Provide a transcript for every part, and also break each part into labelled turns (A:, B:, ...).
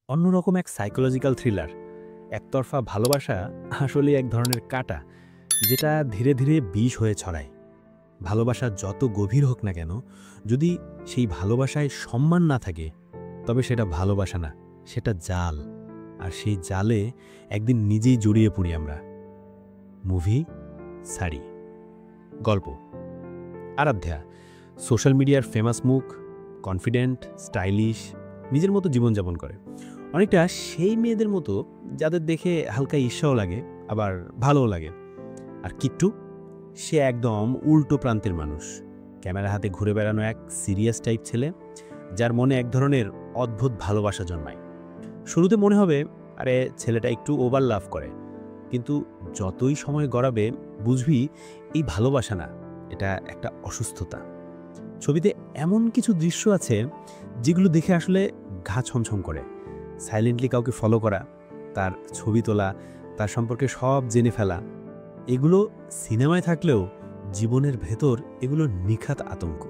A: অন্যরকম এক psychological thriller. একতরফা ভালোবাসা আসলে এক ধরনের কাঁটা, যেটা ধীরে ধীরে বিষ হয়ে ছড়ায়। ভালোবাসা যত গভীর হোক না কেন, যদি সেই ভালোবাসায় সম্মান না থাকে, তবে সেটা ভালোবাসা না, সেটা জাল। আর সেই জালে একদিন নিজেই জড়িয়ে পড়ি আমরা। মুভি সারি। গল্প আরাধ্যা, সোশ্যাল মিডিয়ার ফেমাস মুখ, কনফিডেন্ট, স্টাইলিশ, নিজের মতো জীবনযাপন করে। অনেকটা সেই মেয়েদের মতো যাদের দেখে হালকা ঈর্ষাও লাগে, আবার ভালোও লাগে। আর কিট্টু, সে একদম উল্টো প্রান্তের মানুষ। ক্যামেরা হাতে ঘুরে বেড়ানো এক সিরিয়াস টাইপ ছেলে, যার মনে এক ধরনের অদ্ভুত ভালোবাসা জন্মায়। শুরুতে মনে হবে আরে ছেলেটা একটু ওভার লাভ করে, কিন্তু যতই সময় গড়াবে বুঝবি এই ভালোবাসা না, এটা একটা অসুস্থতা। ছবিতে এমন কিছু দৃশ্য আছে যেগুলো দেখে আসলে গা ছমছম করে। সাইলেন্টলি কাউকে ফলো করা, তার ছবি তোলা, তার সম্পর্কে সব জেনে ফেলা, এগুলো সিনেমায় থাকলেও জীবনের ভেতর এগুলো নিখাত আতঙ্ক।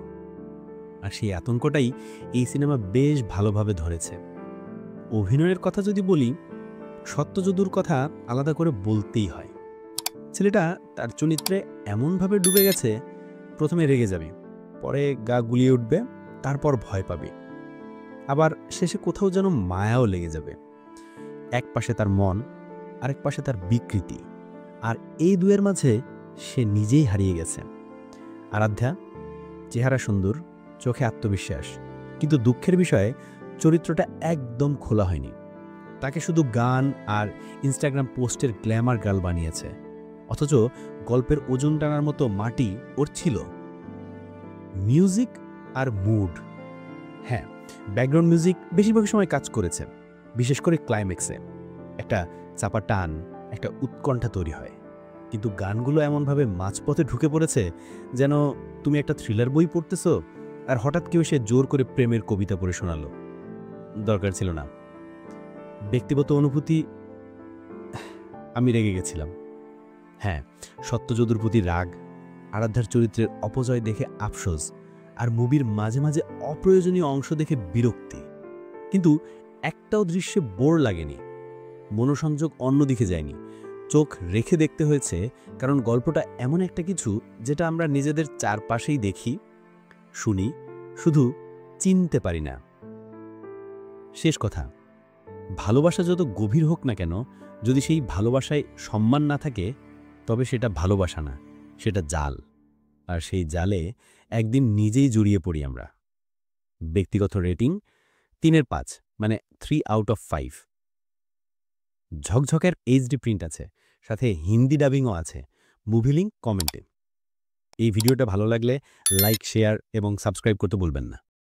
A: আর সেই আতঙ্কটাই এই সিনেমা বেশ ভালোভাবে ধরেছে। অভিনয়ের কথা যদি বলি, সত্যযদুর কথা আলাদা করে বলতেই হয়। ছেলেটা তার চরিত্রে এমনভাবে ডুবে গেছে, প্রথমে রেগে যাবে, পরে গা গুলিয়ে উঠবে, তারপর ভয় পাবে, আবার শেষে কোথাও যেন মায়াও লেগে যাবে। এক পাশে তার মন, আরেক পাশে তার বিকৃতি, আর এই দুয়ের মাঝে সে নিজেই হারিয়ে গেছে। আরাধ্যা, চেহারা সুন্দর, চোখে আত্মবিশ্বাস, কিন্তু দুঃখের বিষয়ে চরিত্রটা একদম খোলা হয়নি। তাকে শুধু গান আর ইনস্টাগ্রাম পোস্টের গ্ল্যামার গার্ল বানিয়েছে, অথচ গল্পের ওজন টানার মতো মাটি ওর ছিল। মিউজিক আর মুড, হ্যাঁ, ব্যাকগ্রাউন্ড মিউজিক বেশিরভাগ সময় কাজ করেছে, বিশেষ করে ক্লাইম্যাক্সে একটা চাপা টান, একটা উৎকণ্ঠা তৈরি হয়। কিন্তু গানগুলো এমনভাবে মাঝপথে ঢুকে পড়েছে যেন তুমি একটা থ্রিলার বই পড়তেছো আর হঠাৎ কেউ সে জোর করে প্রেমের কবিতা পড়ে শোনালো। দরকার ছিল না। ব্যক্তিগত অনুভূতি, আমি রেগে গেছিলাম। হ্যাঁ, সত্যযদুর প্রতি রাগ, আরাধ্যার চরিত্রের অপজয় দেখে আফসোস, আর মুভির মাঝে মাঝে অপ্রয়োজনীয় অংশ দেখে বিরক্তি। কিন্তু একটাও দৃশ্যে বোর লাগেনি, মনোসংযোগ অন্যদিকে যায়নি। চোখ রেখে দেখতে হয়েছে, কারণ গল্পটা এমন একটা কিছু যেটা আমরা নিজেদের চারপাশেই দেখি, শুনি, শুধু চিনতে পারি না। শেষ কথা, ভালোবাসা যত গভীর হোক না কেন, যদি সেই ভালোবাসায় সম্মান না থাকে, তবে সেটা ভালোবাসা না, সেটা জাল। আর সেই জালে একদিন নিজেই জড়িয়ে পড়ি আমরা। ব্যক্তিগত রেটিং 3/5, মানে 3/5। ঝকঝকের এইচডি প্রিন্ট আছে, সাথে হিন্দি ডাবিংও আছে। মুভি লিঙ্ক কমেন্টে। এই ভিডিওটা ভালো লাগলে লাইক, শেয়ার এবং সাবস্ক্রাইব করতে ভুলবেন না।